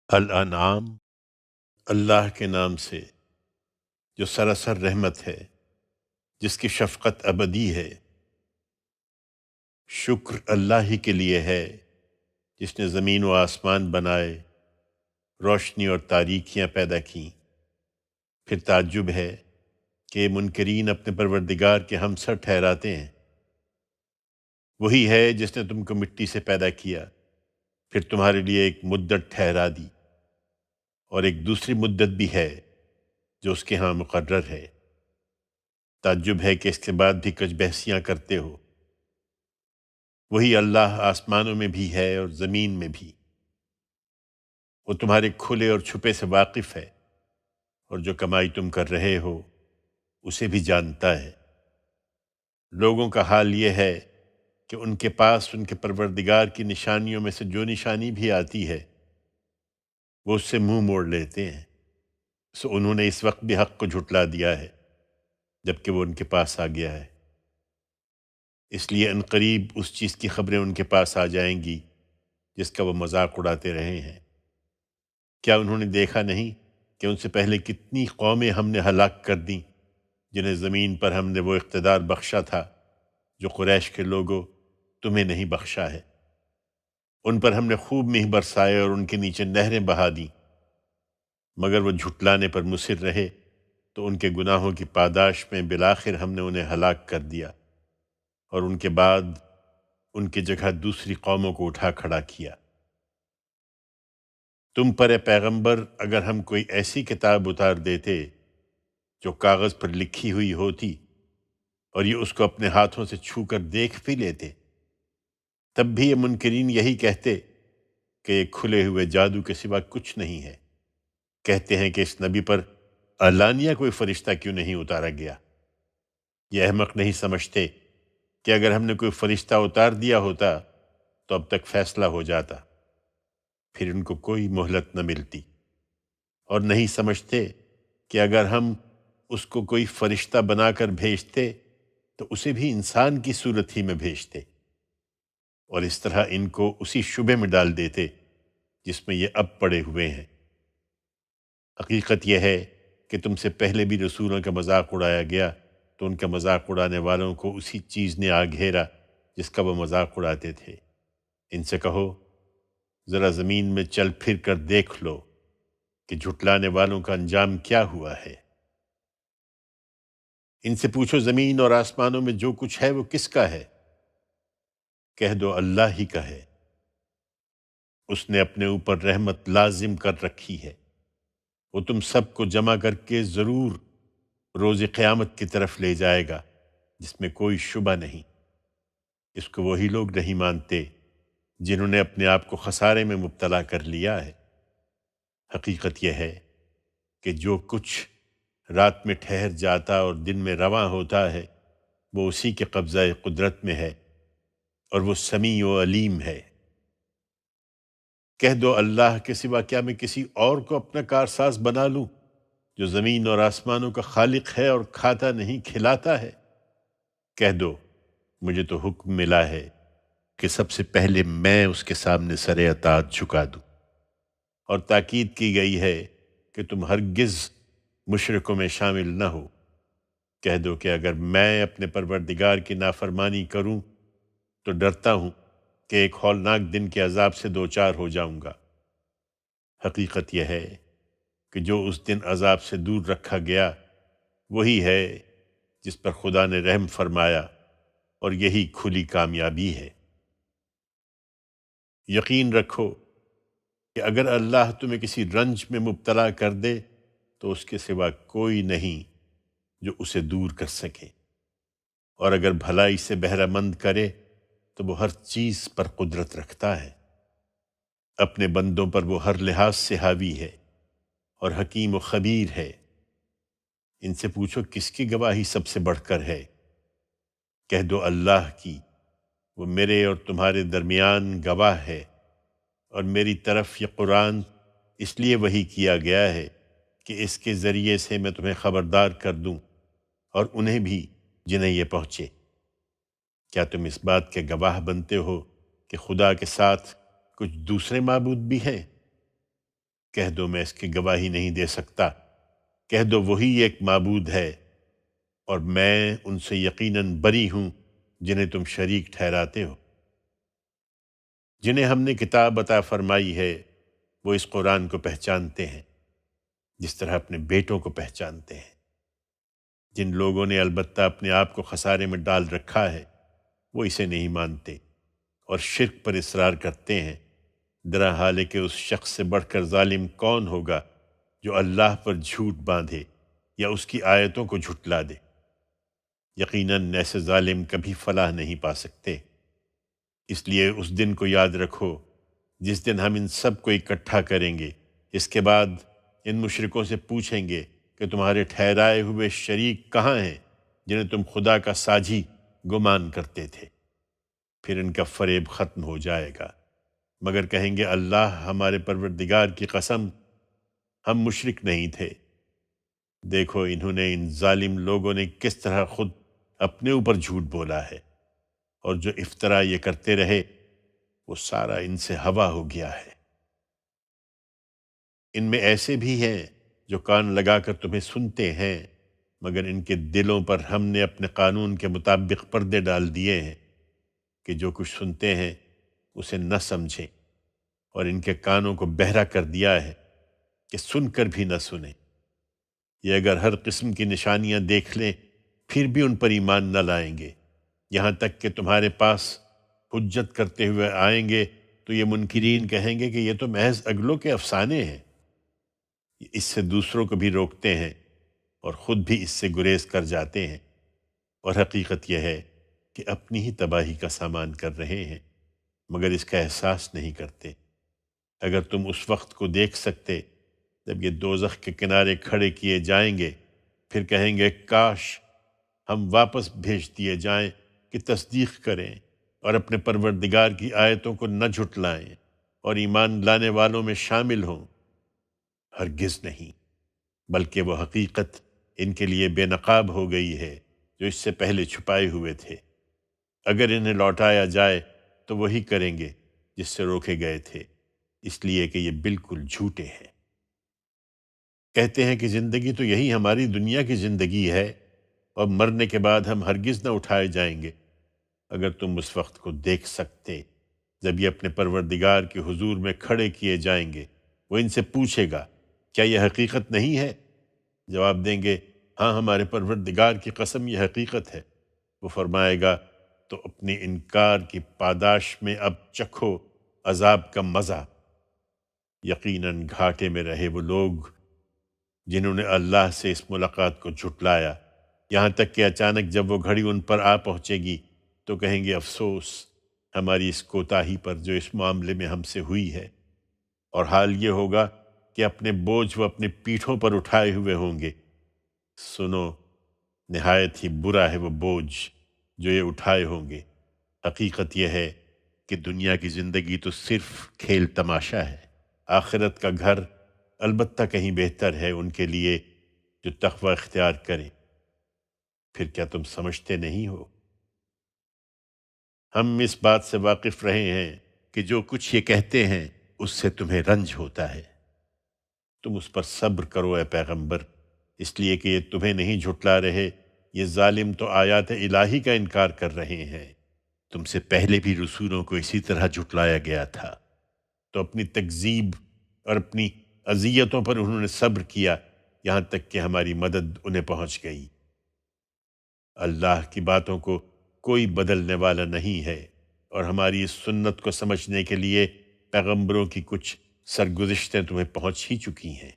الانعام اللہ کے نام سے جو سراسر رحمت ہے، جس کی شفقت ابدی ہے۔ شکر اللہ ہی کے لیے ہے جس نے زمین و آسمان بنائے، روشنی اور تاریکیاں پیدا کیں۔ پھر تعجب ہے کہ منکرین اپنے پروردگار کے ہمسر ٹھہراتے ہیں۔ وہی ہے جس نے تم کو مٹی سے پیدا کیا، پھر تمہارے لیے ایک مدت ٹھہرا دی، اور ایک دوسری مدت بھی ہے جو اس کے ہاں مقرر ہے۔ تعجب ہے کہ اس کے بعد بھی کچھ بحثیاں کرتے ہو۔ وہی اللہ آسمانوں میں بھی ہے اور زمین میں بھی۔ وہ تمہارے کھلے اور چھپے سے واقف ہے، اور جو کمائی تم کر رہے ہو اسے بھی جانتا ہے۔ لوگوں کا حال یہ ہے کہ ان کے پاس ان کے پروردگار کی نشانیوں میں سے جو نشانی بھی آتی ہے وہ اس سے منہ موڑ لیتے ہیں۔ سو انہوں نے اس وقت بھی حق کو جھٹلا دیا ہے جبکہ وہ ان کے پاس آ گیا ہے۔ اس لیے عنقریب اس چیز کی خبریں ان کے پاس آ جائیں گی جس کا وہ مذاق اڑاتے رہے ہیں۔ کیا انہوں نے دیکھا نہیں کہ ان سے پہلے کتنی قومیں ہم نے ہلاک کر دیں جنہیں زمین پر ہم نے وہ اقتدار بخشا تھا جو قریش کے لوگوں تمہیں نہیں بخشا ہے۔ ان پر ہم نے خوب مہ برسائے اور ان کے نیچے نہریں بہا دیں، مگر وہ جھٹلانے پر مصر رہے تو ان کے گناہوں کی پاداش میں بالآخر ہم نے انہیں ہلاک کر دیا، اور ان کے بعد ان کی جگہ دوسری قوموں کو اٹھا کھڑا کیا۔ تم پر اے پیغمبر اگر ہم کوئی ایسی کتاب اتار دیتے جو کاغذ پر لکھی ہوئی ہوتی اور یہ اس کو اپنے ہاتھوں سے چھو کر دیکھ بھی لیتے، تب بھی یہ منکرین یہی کہتے کہ یہ کھلے ہوئے جادو کے سوا کچھ نہیں ہے۔ کہتے ہیں کہ اس نبی پر علانیہ کوئی فرشتہ کیوں نہیں اتارا گیا۔ یہ احمق نہیں سمجھتے کہ اگر ہم نے کوئی فرشتہ اتار دیا ہوتا تو اب تک فیصلہ ہو جاتا، پھر ان کو کوئی مہلت نہ ملتی۔ اور نہیں سمجھتے کہ اگر ہم اس کو کوئی فرشتہ بنا کر بھیجتے تو اسے بھی انسان کی صورت ہی میں بھیجتے، اور اس طرح ان کو اسی شبے میں ڈال دیتے جس میں یہ اب پڑے ہوئے ہیں۔ حقیقت یہ ہے کہ تم سے پہلے بھی رسولوں کا مذاق اڑایا گیا تو ان کا مذاق اڑانے والوں کو اسی چیز نے آ گھیرا جس کا وہ مذاق اڑاتے تھے۔ ان سے کہو ذرا زمین میں چل پھر کر دیکھ لو کہ جھٹلانے والوں کا انجام کیا ہوا ہے۔ ان سے پوچھو زمین اور آسمانوں میں جو کچھ ہے وہ کس کا ہے؟ کہہ دو اللہ ہی کا ہے۔ اس نے اپنے اوپر رحمت لازم کر رکھی ہے۔ وہ تم سب کو جمع کر کے ضرور روز قیامت کی طرف لے جائے گا جس میں کوئی شبہ نہیں۔ اس کو وہی لوگ نہیں مانتے جنہوں نے اپنے آپ کو خسارے میں مبتلا کر لیا ہے۔ حقیقت یہ ہے کہ جو کچھ رات میں ٹھہر جاتا اور دن میں رواں ہوتا ہے وہ اسی کے قبضہ قدرت میں ہے، اور وہ سمیع و علیم ہے۔ کہہ دو اللہ کے سوا کیا میں کسی اور کو اپنا کارساز بنا لوں جو زمین اور آسمانوں کا خالق ہے اور کھاتا نہیں کھلاتا ہے؟ کہہ دو مجھے تو حکم ملا ہے کہ سب سے پہلے میں اس کے سامنے سر اطاعت جھکا دوں، اور تاکید کی گئی ہے کہ تم ہرگز مشرکوں میں شامل نہ ہو۔ کہہ دو کہ اگر میں اپنے پروردگار کی نافرمانی کروں تو ڈرتا ہوں کہ ایک ہولناک دن کے عذاب سے دوچار ہو جاؤں گا۔ حقیقت یہ ہے کہ جو اس دن عذاب سے دور رکھا گیا وہی ہے جس پر خدا نے رحم فرمایا، اور یہی کھلی کامیابی ہے۔ یقین رکھو کہ اگر اللہ تمہیں کسی رنج میں مبتلا کر دے تو اس کے سوا کوئی نہیں جو اسے دور کر سکے، اور اگر بھلائی سے بہرہ مند کرے تو وہ ہر چیز پر قدرت رکھتا ہے۔ اپنے بندوں پر وہ ہر لحاظ سے حاوی ہے اور حکیم و خبیر ہے۔ ان سے پوچھو کس کی گواہی سب سے بڑھ کر ہے؟ کہہ دو اللہ کی، وہ میرے اور تمہارے درمیان گواہ ہے، اور میری طرف یہ قرآن اس لیے وحی کیا گیا ہے کہ اس کے ذریعے سے میں تمہیں خبردار کر دوں اور انہیں بھی جنہیں یہ پہنچے۔ کیا تم اس بات کے گواہ بنتے ہو کہ خدا کے ساتھ کچھ دوسرے معبود بھی ہیں؟ کہہ دو میں اس کی گواہی نہیں دے سکتا، کہہ دو وہی ایک معبود ہے، اور میں ان سے یقیناً بری ہوں جنہیں تم شریک ٹھہراتے ہو۔ جنہیں ہم نے کتاب عطا فرمائی ہے وہ اس قرآن کو پہچانتے ہیں جس طرح اپنے بیٹوں کو پہچانتے ہیں۔ جن لوگوں نے البتہ اپنے آپ کو خسارے میں ڈال رکھا ہے وہ اسے نہیں مانتے اور شرک پر اصرار کرتے ہیں، درا حال ہے کہ اس شخص سے بڑھ کر ظالم کون ہوگا جو اللہ پر جھوٹ باندھے یا اس کی آیتوں کو جھٹلا دے۔ یقیناً ایسے ظالم کبھی فلاح نہیں پا سکتے۔ اس لیے اس دن کو یاد رکھو جس دن ہم ان سب کو اکٹھا کریں گے، اس کے بعد ان مشرکوں سے پوچھیں گے کہ تمہارے ٹھہرائے ہوئے شریک کہاں ہیں جنہیں تم خدا کا ساجی گمان کرتے تھے۔ پھر ان کا فریب ختم ہو جائے گا، مگر کہیں گے اللہ ہمارے پروردگار کی قسم ہم مشرک نہیں تھے۔ دیکھو انہوں نے، ان ظالم لوگوں نے کس طرح خود اپنے اوپر جھوٹ بولا ہے، اور جو افطرا یہ کرتے رہے وہ سارا ان سے ہوا ہو گیا ہے۔ ان میں ایسے بھی ہیں جو کان لگا کر تمہیں سنتے ہیں، مگر ان کے دلوں پر ہم نے اپنے قانون کے مطابق پردے ڈال دیے ہیں کہ جو کچھ سنتے ہیں اسے نہ سمجھیں، اور ان کے کانوں کو بہرا کر دیا ہے کہ سن کر بھی نہ سنیں۔ یہ اگر ہر قسم کی نشانیاں دیکھ لیں پھر بھی ان پر ایمان نہ لائیں گے، یہاں تک کہ تمہارے پاس حجت کرتے ہوئے آئیں گے تو یہ منکرین کہیں گے کہ یہ تو محض اگلوں کے افسانے ہیں۔ یہ اس سے دوسروں کو بھی روکتے ہیں اور خود بھی اس سے گریز کر جاتے ہیں، اور حقیقت یہ ہے کہ اپنی ہی تباہی کا سامان کر رہے ہیں، مگر اس کا احساس نہیں کرتے۔ اگر تم اس وقت کو دیکھ سکتے جب یہ دوزخ کے کنارے کھڑے کیے جائیں گے، پھر کہیں گے کاش ہم واپس بھیج دیے جائیں کہ تصدیق کریں اور اپنے پروردگار کی آیتوں کو نہ جھٹلائیں اور ایمان لانے والوں میں شامل ہوں۔ ہرگز نہیں، بلکہ وہ حقیقت ان کے لیے بے نقاب ہو گئی ہے جو اس سے پہلے چھپائے ہوئے تھے۔ اگر انہیں لوٹایا جائے تو وہی کریں گے جس سے روکے گئے تھے، اس لیے کہ یہ بالکل جھوٹے ہیں۔ کہتے ہیں کہ زندگی تو یہی ہماری دنیا کی زندگی ہے، اور مرنے کے بعد ہم ہرگز نہ اٹھائے جائیں گے۔ اگر تم اس وقت کو دیکھ سکتے جب یہ اپنے پروردگار کے حضور میں کھڑے کیے جائیں گے، وہ ان سے پوچھے گا کیا یہ حقیقت نہیں ہے؟ جواب دیں گے ہاں ہمارے پروردگار کی قسم یہ حقیقت ہے۔ وہ فرمائے گا تو اپنے انکار کی پاداش میں اب چکھو عذاب کا مزہ۔ یقیناً گھاٹے میں رہے وہ لوگ جنہوں نے اللہ سے اس ملاقات کو جھٹلایا، یہاں تک کہ اچانک جب وہ گھڑی ان پر آ پہنچے گی تو کہیں گے افسوس ہماری اس کوتاہی پر جو اس معاملے میں ہم سے ہوئی ہے، اور حال یہ ہوگا کہ اپنے بوجھ وہ اپنے پیٹھوں پر اٹھائے ہوئے ہوں گے۔ سنو، نہایت ہی برا ہے وہ بوجھ جو یہ اٹھائے ہوں گے۔ حقیقت یہ ہے کہ دنیا کی زندگی تو صرف کھیل تماشا ہے، آخرت کا گھر البتہ کہیں بہتر ہے ان کے لیے جو تقوی اختیار کریں۔ پھر کیا تم سمجھتے نہیں ہو؟ ہم اس بات سے واقف رہے ہیں کہ جو کچھ یہ کہتے ہیں اس سے تمہیں رنج ہوتا ہے۔ تم اس پر صبر کرو اے پیغمبر، اس لیے کہ یہ تمہیں نہیں جھٹلا رہے، یہ ظالم تو آیات الہی کا انکار کر رہے ہیں۔ تم سے پہلے بھی رسولوں کو اسی طرح جھٹلایا گیا تھا، تو اپنی تکذیب اور اپنی اذیتوں پر انہوں نے صبر کیا یہاں تک کہ ہماری مدد انہیں پہنچ گئی۔ اللہ کی باتوں کو کوئی بدلنے والا نہیں ہے، اور ہماری اس سنت کو سمجھنے کے لیے پیغمبروں کی کچھ سرگزشتیں تمہیں پہنچ ہی چکی ہیں۔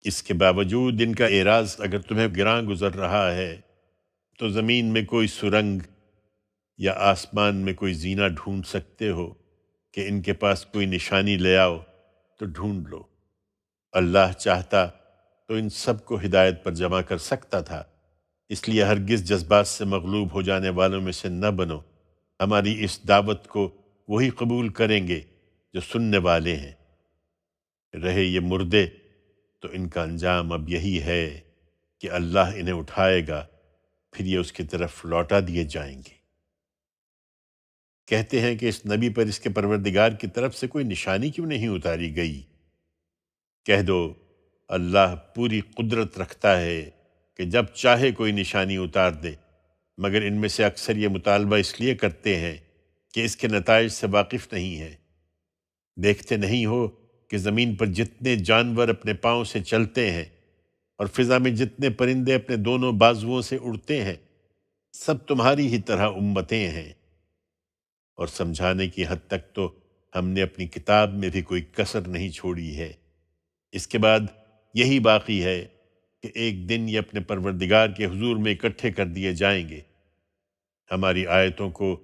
اس کے باوجود ان کا اعراض اگر تمہیں گراں گزر رہا ہے تو زمین میں کوئی سرنگ یا آسمان میں کوئی زینہ ڈھونڈ سکتے ہو کہ ان کے پاس کوئی نشانی لے آؤ تو ڈھونڈ لو۔ اللہ چاہتا تو ان سب کو ہدایت پر جمع کر سکتا تھا، اس لیے ہرگز جذبات سے مغلوب ہو جانے والوں میں سے نہ بنو۔ ہماری اس دعوت کو وہی قبول کریں گے جو سننے والے ہیں۔ رہے یہ مردے تو ان کا انجام اب یہی ہے کہ اللہ انہیں اٹھائے گا، پھر یہ اس کی طرف لوٹا دیے جائیں گے۔ کہتے ہیں کہ اس نبی پر اس کے پروردگار کی طرف سے کوئی نشانی کیوں نہیں اتاری گئی؟ کہہ دو اللہ پوری قدرت رکھتا ہے کہ جب چاہے کوئی نشانی اتار دے، مگر ان میں سے اکثر یہ مطالبہ اس لیے کرتے ہیں کہ اس کے نتائج سے واقف نہیں ہیں۔ دیکھتے نہیں ہو کہ زمین پر جتنے جانور اپنے پاؤں سے چلتے ہیں اور فضا میں جتنے پرندے اپنے دونوں بازوؤں سے اڑتے ہیں، سب تمہاری ہی طرح امتیں ہیں، اور سمجھانے کی حد تک تو ہم نے اپنی کتاب میں بھی کوئی کسر نہیں چھوڑی ہے۔ اس کے بعد یہی باقی ہے کہ ایک دن یہ اپنے پروردگار کے حضور میں اکٹھے کر دیے جائیں گے۔ ہماری آیتوں کو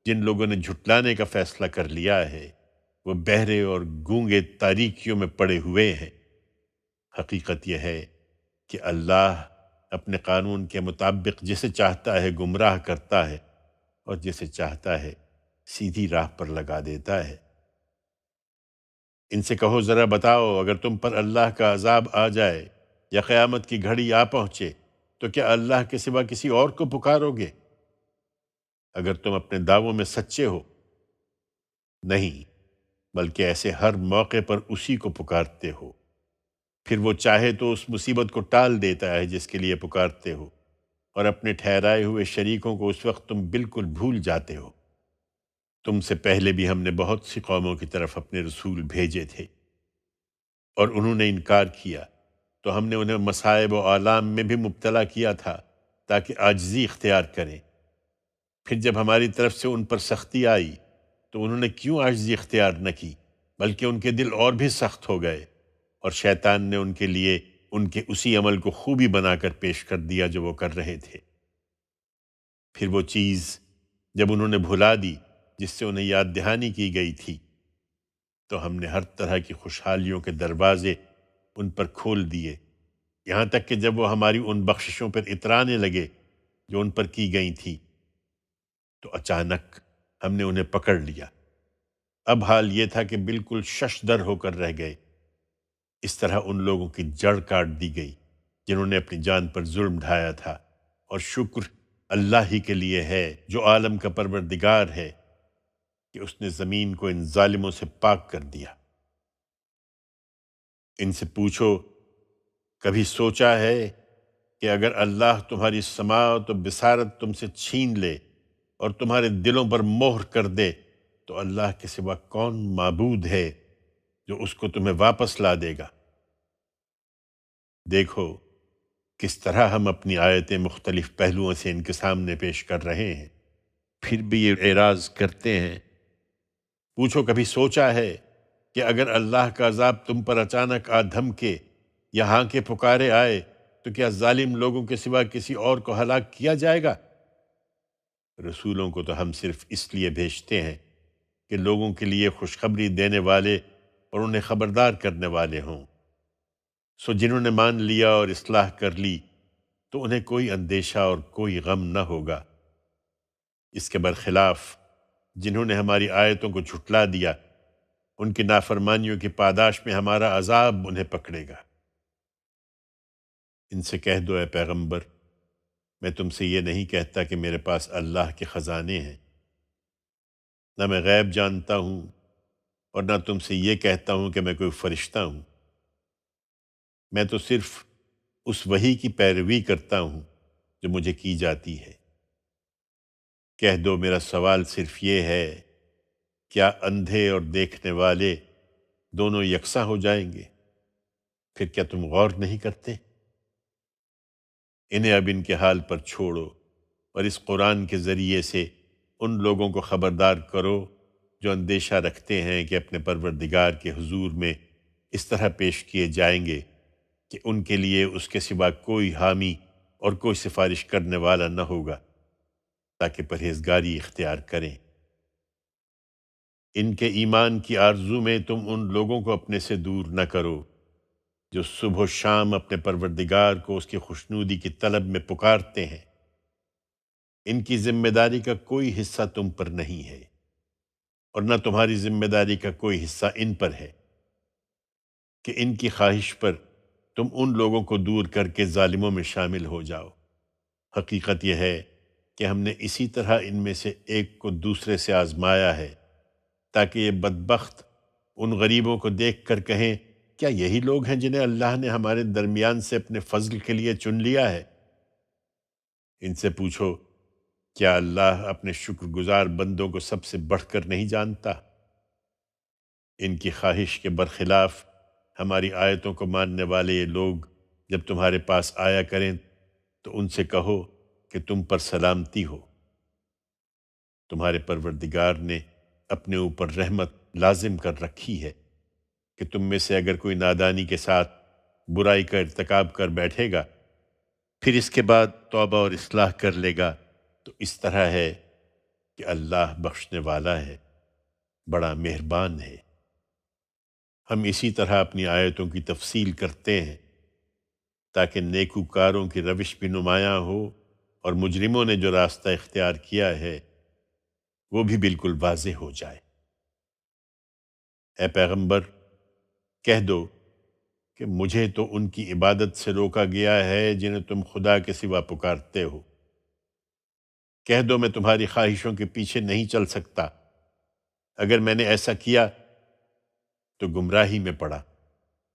جن لوگوں نے جھٹلانے کا فیصلہ کر لیا ہے، وہ بہرے اور گونگے تاریکیوں میں پڑے ہوئے ہیں۔ حقیقت یہ ہے کہ اللہ اپنے قانون کے مطابق جسے چاہتا ہے گمراہ کرتا ہے اور جسے چاہتا ہے سیدھی راہ پر لگا دیتا ہے۔ ان سے کہو ذرا بتاؤ، اگر تم پر اللہ کا عذاب آ جائے یا قیامت کی گھڑی آ پہنچے تو کیا اللہ کے سوا کسی اور کو پکارو گے؟ اگر تم اپنے دعووں میں سچے ہو، نہیں، بلکہ ایسے ہر موقع پر اسی کو پکارتے ہو۔ پھر وہ چاہے تو اس مصیبت کو ٹال دیتا ہے جس کے لیے پکارتے ہو، اور اپنے ٹھہرائے ہوئے شریکوں کو اس وقت تم بالکل بھول جاتے ہو۔ تم سے پہلے بھی ہم نے بہت سی قوموں کی طرف اپنے رسول بھیجے تھے، اور انہوں نے انکار کیا، تو ہم نے انہیں مصائب و آلام میں بھی مبتلا کیا تھا تاکہ عاجزی اختیار کریں۔ پھر جب ہماری طرف سے ان پر سختی آئی تو انہوں نے کیوں عاجزی اختیار نہ کی، بلکہ ان کے دل اور بھی سخت ہو گئے، اور شیطان نے ان کے لیے ان کے اسی عمل کو خوبی بنا کر پیش کر دیا جو وہ کر رہے تھے۔ پھر وہ چیز جب انہوں نے بھلا دی جس سے انہیں یاد دہانی کی گئی تھی، تو ہم نے ہر طرح کی خوشحالیوں کے دروازے ان پر کھول دیے، یہاں تک کہ جب وہ ہماری ان بخششوں پر اترانے لگے جو ان پر کی گئی تھی، تو اچانک ہم نے انہیں پکڑ لیا۔ اب حال یہ تھا کہ بالکل ششدر ہو کر رہ گئے۔ اس طرح ان لوگوں کی جڑ کاٹ دی گئی جنہوں نے اپنی جان پر ظلم ڈھایا تھا، اور شکر اللہ ہی کے لیے ہے جو عالم کا پروردگار ہے کہ اس نے زمین کو ان ظالموں سے پاک کر دیا۔ ان سے پوچھو، کبھی سوچا ہے کہ اگر اللہ تمہاری سماعت و بصارت تم سے چھین لے اور تمہارے دلوں پر مہر کر دے تو اللہ کے سوا کون معبود ہے جو اس کو تمہیں واپس لا دے گا؟ دیکھو کس طرح ہم اپنی آیتیں مختلف پہلوؤں سے ان کے سامنے پیش کر رہے ہیں، پھر بھی یہ اعراض کرتے ہیں۔ پوچھو، کبھی سوچا ہے کہ اگر اللہ کا عذاب تم پر اچانک آ دھمکے یا ہاں کے پکارے آئے تو کیا ظالم لوگوں کے سوا کسی اور کو ہلاک کیا جائے گا؟ رسولوں کو تو ہم صرف اس لیے بھیجتے ہیں کہ لوگوں کے لیے خوشخبری دینے والے اور انہیں خبردار کرنے والے ہوں۔ سو جنہوں نے مان لیا اور اصلاح کر لی تو انہیں کوئی اندیشہ اور کوئی غم نہ ہوگا۔ اس کے برخلاف جنہوں نے ہماری آیتوں کو جھٹلا دیا، ان کی نافرمانیوں کی پاداش میں ہمارا عذاب انہیں پکڑے گا۔ ان سے کہہ دو، اے پیغمبر، میں تم سے یہ نہیں کہتا کہ میرے پاس اللہ کے خزانے ہیں، نہ میں غیب جانتا ہوں، اور نہ تم سے یہ کہتا ہوں کہ میں کوئی فرشتہ ہوں۔ میں تو صرف اس وحی کی پیروی کرتا ہوں جو مجھے کی جاتی ہے۔ کہہ دو، میرا سوال صرف یہ ہے، کیا اندھے اور دیکھنے والے دونوں یکساں ہو جائیں گے؟ پھر کیا تم غور نہیں کرتے؟ انہیں اب ان کے حال پر چھوڑو اور اس قرآن کے ذریعے سے ان لوگوں کو خبردار کرو جو اندیشہ رکھتے ہیں کہ اپنے پروردگار کے حضور میں اس طرح پیش کیے جائیں گے کہ ان کے لیے اس کے سوا کوئی حامی اور کوئی سفارش کرنے والا نہ ہوگا، تاکہ پرہیزگاری اختیار کریں۔ ان کے ایمان کی آرزو میں تم ان لوگوں کو اپنے سے دور نہ کرو جو صبح و شام اپنے پروردگار کو اس کی خوشنودی کی طلب میں پکارتے ہیں۔ ان کی ذمہ داری کا کوئی حصہ تم پر نہیں ہے، اور نہ تمہاری ذمہ داری کا کوئی حصہ ان پر ہے کہ ان کی خواہش پر تم ان لوگوں کو دور کر کے ظالموں میں شامل ہو جاؤ۔ حقیقت یہ ہے کہ ہم نے اسی طرح ان میں سے ایک کو دوسرے سے آزمایا ہے، تاکہ یہ بدبخت ان غریبوں کو دیکھ کر کہیں کیا یہی لوگ ہیں جنہیں اللہ نے ہمارے درمیان سے اپنے فضل کے لیے چن لیا ہے؟ ان سے پوچھو کیا اللہ اپنے شکر گزار بندوں کو سب سے بڑھ کر نہیں جانتا؟ ان کی خواہش کے برخلاف ہماری آیتوں کو ماننے والے یہ لوگ جب تمہارے پاس آیا کریں تو ان سے کہو کہ تم پر سلامتی ہو، تمہارے پروردگار نے اپنے اوپر رحمت لازم کر رکھی ہے کہ تم میں سے اگر کوئی نادانی کے ساتھ برائی کا ارتکاب کر بیٹھے گا پھر اس کے بعد توبہ اور اصلاح کر لے گا تو اس طرح ہے کہ اللہ بخشنے والا ہے، بڑا مہربان ہے۔ ہم اسی طرح اپنی آیتوں کی تفصیل کرتے ہیں تاکہ نیکوکاروں کی روش بھی نمایاں ہو اور مجرموں نے جو راستہ اختیار کیا ہے وہ بھی بالکل واضح ہو جائے۔ اے پیغمبر کہہ دو کہ مجھے تو ان کی عبادت سے روکا گیا ہے جنہیں تم خدا کے سوا پکارتے ہو۔ کہہ دو میں تمہاری خواہشوں کے پیچھے نہیں چل سکتا، اگر میں نے ایسا کیا تو گمراہی میں پڑا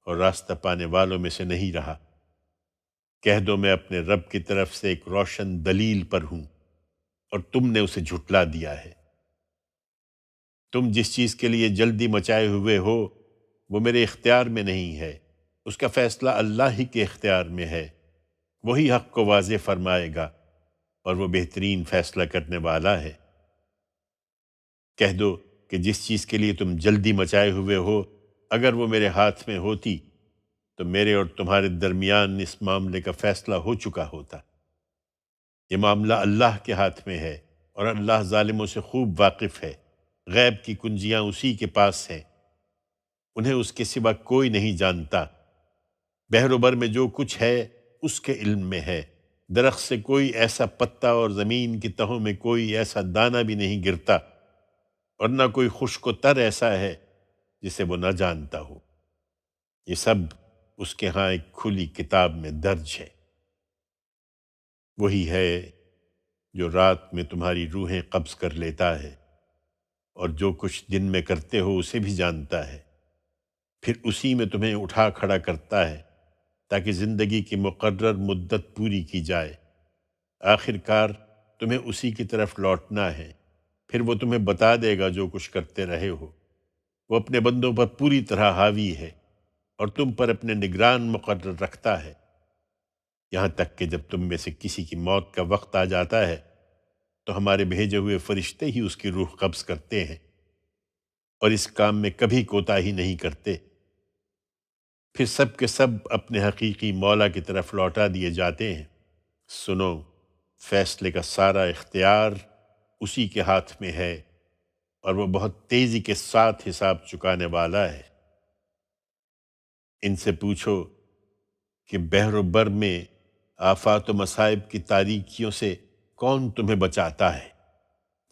اور راستہ پانے والوں میں سے نہیں رہا۔ کہہ دو میں اپنے رب کی طرف سے ایک روشن دلیل پر ہوں اور تم نے اسے جھٹلا دیا ہے۔ تم جس چیز کے لیے جلدی مچائے ہوئے ہو وہ میرے اختیار میں نہیں ہے، اس کا فیصلہ اللہ ہی کے اختیار میں ہے، وہی حق کو واضح فرمائے گا اور وہ بہترین فیصلہ کرنے والا ہے۔ کہہ دو کہ جس چیز کے لیے تم جلدی مچائے ہوئے ہو اگر وہ میرے ہاتھ میں ہوتی تو میرے اور تمہارے درمیان اس معاملے کا فیصلہ ہو چکا ہوتا۔ یہ معاملہ اللہ کے ہاتھ میں ہے اور اللہ ظالموں سے خوب واقف ہے، غیب کی کنجیاں اسی کے پاس ہیں، انہیں اس کے سوا کوئی نہیں جانتا۔ بحر و بر میں جو کچھ ہے اس کے علم میں ہے، درخت سے کوئی ایسا پتا اور زمین کی تہوں میں کوئی ایسا دانہ بھی نہیں گرتا اور نہ کوئی خشک و تر ایسا ہے جسے وہ نہ جانتا ہو۔ یہ سب اس کے ہاں ایک کھلی کتاب میں درج ہے۔ وہی ہے جو رات میں تمہاری روحیں قبض کر لیتا ہے اور جو کچھ دن میں کرتے ہو اسے بھی جانتا ہے، پھر اسی میں تمہیں اٹھا کھڑا کرتا ہے تاکہ زندگی کی مقرر مدت پوری کی جائے۔ آخر کار تمہیں اسی کی طرف لوٹنا ہے، پھر وہ تمہیں بتا دے گا جو کچھ کرتے رہے ہو۔ وہ اپنے بندوں پر پوری طرح حاوی ہے اور تم پر اپنے نگران مقرر رکھتا ہے، یہاں تک کہ جب تم میں سے کسی کی موت کا وقت آ جاتا ہے تو ہمارے بھیجے ہوئے فرشتے ہی اس کی روح قبض کرتے ہیں اور اس کام میں کبھی کوتاہی نہیں کرتے۔ پھر سب کے سب اپنے حقیقی مولا کی طرف لوٹا دیے جاتے ہیں۔ سنو، فیصلے کا سارا اختیار اسی کے ہاتھ میں ہے اور وہ بہت تیزی کے ساتھ حساب چکانے والا ہے۔ ان سے پوچھو کہ بحر و بر میں آفات و مصائب کی تاریکیوں سے کون تمہیں بچاتا ہے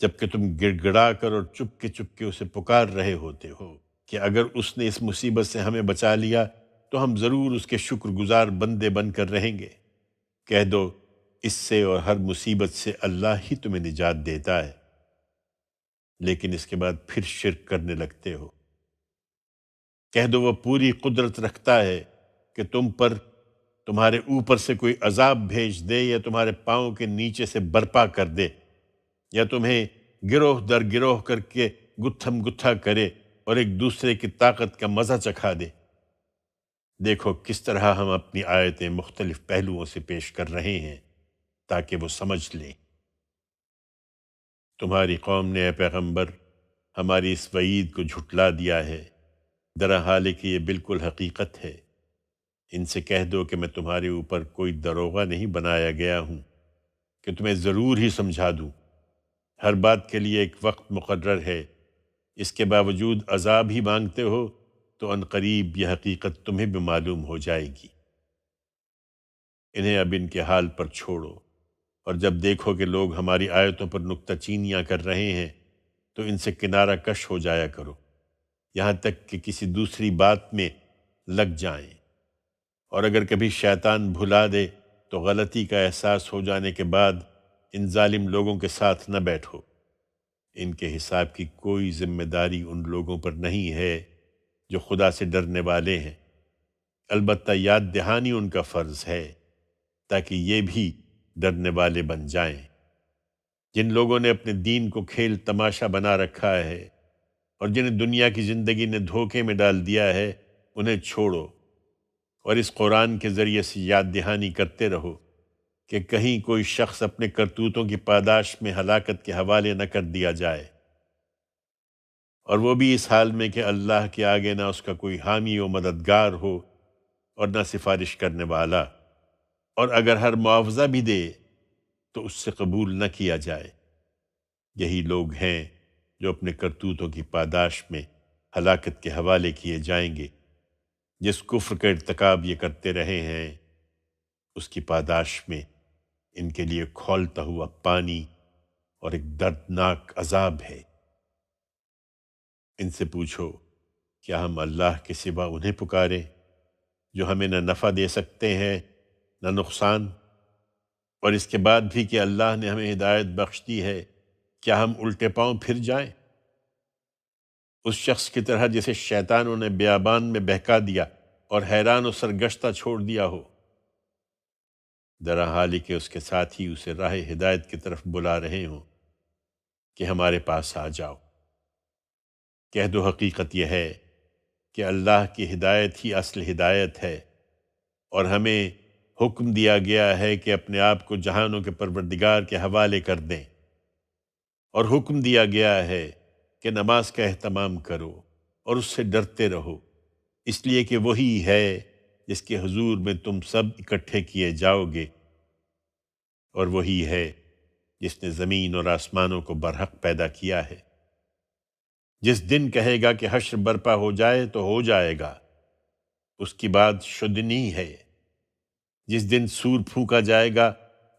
جبکہ تم گڑ گڑا کر اور چپکے چپکے اسے پکار رہے ہوتے ہو کہ اگر اس نے اس مصیبت سے ہمیں بچا لیا تو ہم ضرور اس کے شکر گزار بندے بن کر رہیں گے۔ کہہ دو اس سے اور ہر مصیبت سے اللہ ہی تمہیں نجات دیتا ہے، لیکن اس کے بعد پھر شرک کرنے لگتے ہو۔ کہہ دو وہ پوری قدرت رکھتا ہے کہ تم پر تمہارے اوپر سے کوئی عذاب بھیج دے یا تمہارے پاؤں کے نیچے سے برپا کر دے یا تمہیں گروہ در گروہ کر کے گتھم گتھا کرے اور ایک دوسرے کی طاقت کا مزہ چکھا دے۔ دیکھو کس طرح ہم اپنی آیتیں مختلف پہلوؤں سے پیش کر رہے ہیں تاکہ وہ سمجھ لیں۔ تمہاری قوم نے اے پیغمبر ہماری اس وعید کو جھٹلا دیا ہے، درا حال ہے کہ یہ بالکل حقیقت ہے۔ ان سے کہہ دو کہ میں تمہارے اوپر کوئی دروغہ نہیں بنایا گیا ہوں کہ تمہیں ضرور ہی سمجھا دوں۔ ہر بات کے لیے ایک وقت مقرر ہے، اس کے باوجود عذاب ہی مانگتے ہو تو ان قریب یہ حقیقت تمہیں بھی معلوم ہو جائے گی۔ انہیں اب ان کے حال پر چھوڑو اور جب دیکھو کہ لوگ ہماری آیتوں پر نکتہ چینیاں کر رہے ہیں تو ان سے کنارہ کش ہو جایا کرو یہاں تک کہ کسی دوسری بات میں لگ جائیں، اور اگر کبھی شیطان بھلا دے تو غلطی کا احساس ہو جانے کے بعد ان ظالم لوگوں کے ساتھ نہ بیٹھو، ان کے حساب کی کوئی ذمہ داری ان لوگوں پر نہیں ہے جو خدا سے ڈرنے والے ہیں، البتہ یاد دہانی ان کا فرض ہے تاکہ یہ بھی ڈرنے والے بن جائیں۔ جن لوگوں نے اپنے دین کو کھیل تماشا بنا رکھا ہے اور جنہیں دنیا کی زندگی نے دھوکے میں ڈال دیا ہے، انہیں چھوڑو اور اس قرآن کے ذریعے سے یاد دہانی کرتے رہو کہ کہیں کوئی شخص اپنے کرتوتوں کی پاداش میں ہلاکت کے حوالے نہ کر دیا جائے، اور وہ بھی اس حال میں کہ اللہ کے آگے نہ اس کا کوئی حامی و مددگار ہو اور نہ سفارش کرنے والا، اور اگر ہر معاوضہ بھی دے تو اس سے قبول نہ کیا جائے۔ یہی لوگ ہیں جو اپنے کرتوتوں کی پاداش میں ہلاکت کے حوالے کیے جائیں گے۔ جس کفر کا ارتکاب یہ کرتے رہے ہیں اس کی پاداش میں ان کے لیے کھولتا ہوا پانی اور ایک دردناک عذاب ہے۔ ان سے پوچھو، کیا ہم اللہ کے سوا انہیں پکاریں جو ہمیں نہ نفع دے سکتے ہیں نہ نقصان، اور اس کے بعد بھی کہ اللہ نے ہمیں ہدایت بخش دی ہے، کیا ہم الٹے پاؤں پھر جائیں؟ اس شخص کی طرح جسے شیطانوں نے بیابان میں بہکا دیا اور حیران و سرگشتہ چھوڑ دیا ہو، درا حالی کہ اس کے ساتھی اسے راہ ہدایت کی طرف بلا رہے ہوں کہ ہمارے پاس آ جاؤ۔ کہہ دو، حقیقت یہ ہے کہ اللہ کی ہدایت ہی اصل ہدایت ہے، اور ہمیں حکم دیا گیا ہے کہ اپنے آپ کو جہانوں کے پروردگار کے حوالے کر دیں، اور حکم دیا گیا ہے کہ نماز کا اہتمام کرو اور اس سے ڈرتے رہو، اس لیے کہ وہی ہے جس کے حضور میں تم سب اکٹھے کیے جاؤ گے، اور وہی ہے جس نے زمین اور آسمانوں کو برحق پیدا کیا ہے۔ جس دن کہے گا کہ حشر برپا ہو جائے تو ہو جائے گا، اس کی بات شدنی ہے۔ جس دن سور پھونکا جائے گا